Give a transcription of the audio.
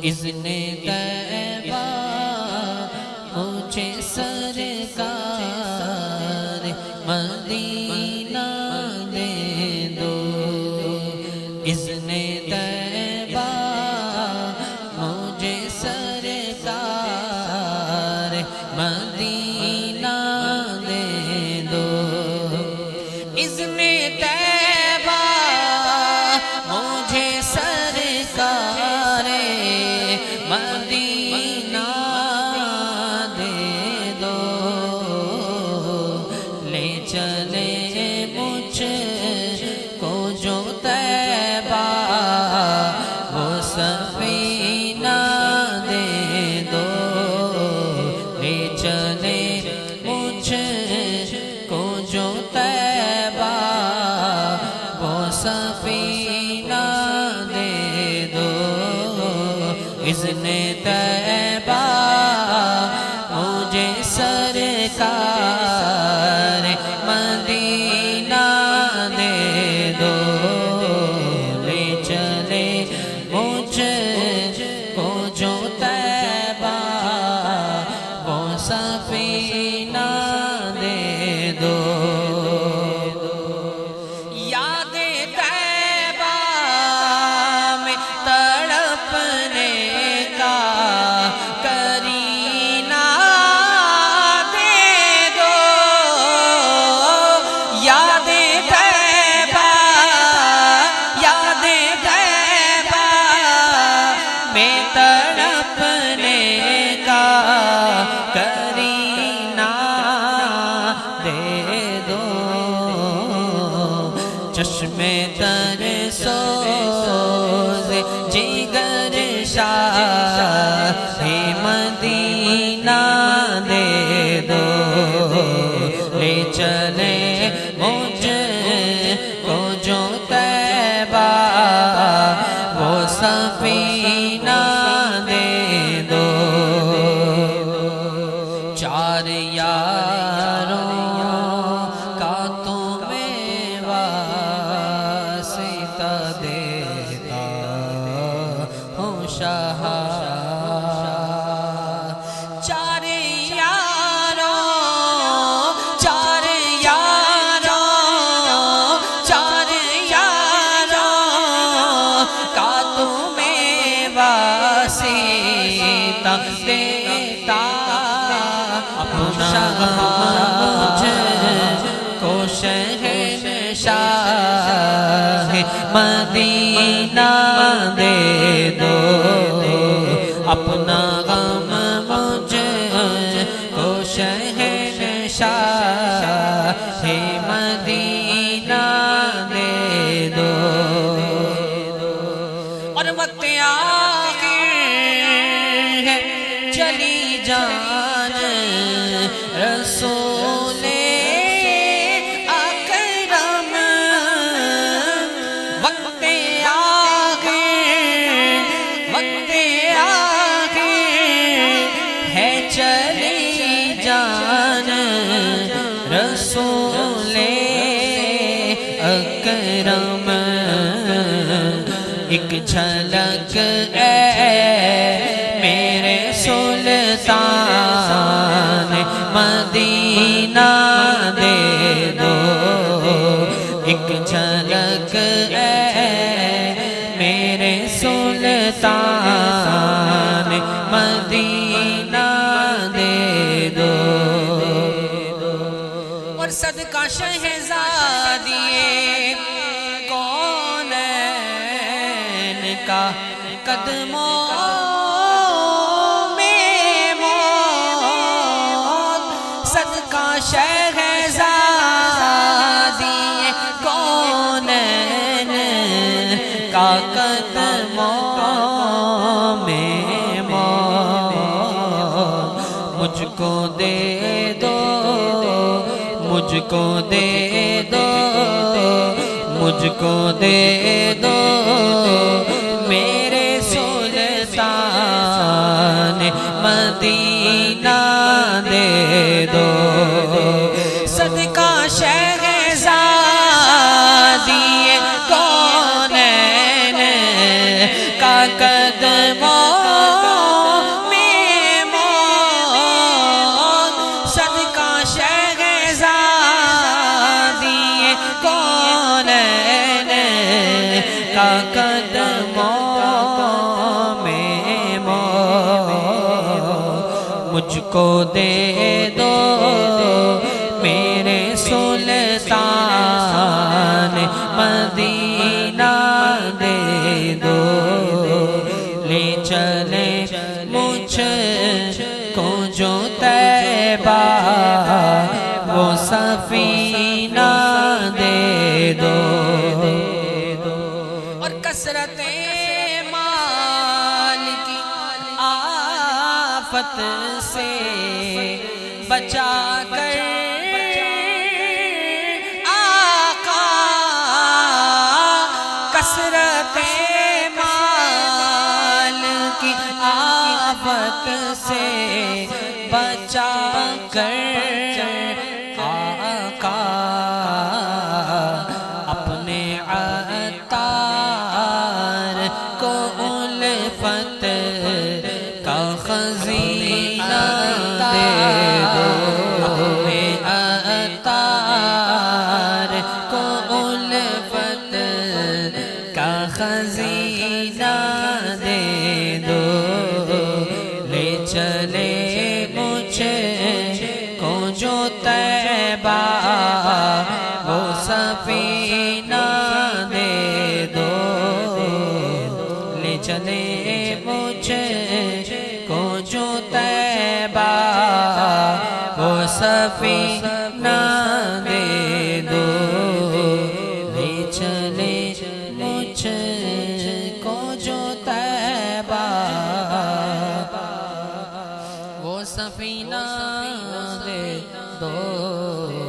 اذن طیبہ مجھے سرکار مدینہ دے دو، اذن طیبہ مجھے سرکار مدینہ دے دو، اذن طیبہ مجھے سرکار مدینہ دے دو، لے چلے مجھ کو جو طیبہ وہ سفینہ دے دو، لے چلے مجھ کو جو طیبہ وہ سفینہ دے دو، اذن طیبہ مجھے سرکار مدینہ دے دو، لے چلے مجھ کو جو طیبہ وہ سفینہ دے دو، یاد طیبہ میں تڑپنے کا کرینہ دے دو، یاد طیبہ میں تڑپنے کا کرینہ دے دو، چشم تر سوز جگر شاہ مدینہ دے دو، لے چلے مجھ کو جو طیبہ وہ سفینہ دے دو، چار یاروں کا تمہیں واسطہ دیتا ہوں شاہ، چار یاروں کا تمہیں واسطہ دیتا اپنا مجھ کو شہنشاہ مدینہ دے دو، اپنا غم مجھ کو شہنشاہ مدینہ دے دو، اور وقت آخر ہے چلی جان رسول اکرم، وقت آخر ہے چلی جان رسول اکرم، ایک جھلک اے میرے سلطان مدینہ دے دو، ایک جھلک اے میرے سلطان مدینہ دے دو، اور صدقہ شہزادیے کا قدموں میں موت، صدقہ شہزادی کونین کا قدموں میں موت، مجھ کو دے دو، مجھ کو دے دو، مجھ کو دے دو میرے سلطان مدینہ دے دو، صدقہ شہزادی کونین کا قدموں مجھ کو دے دو میرے سلطان مدینہ دے دو لے چلے مجھ کو جو طیبہ وہ سفینہ دے دو اور کثرت مال کی آفت سے بچا کر آقا کثرت مال کی آفت سے بچا کر آقا اپنے عطار کو الفت کا خزینہ دے دو اپنے عطار کو الفت کا خزینہ دے دو لے چلے مجھ کو جو طیبہ وہ سفینہ دے دو لے چلے مجھ کو جو طیبہ وہ سفینہ دے دو لے چلے مجھ کو جو طیبہ وہ سفینہ دے دو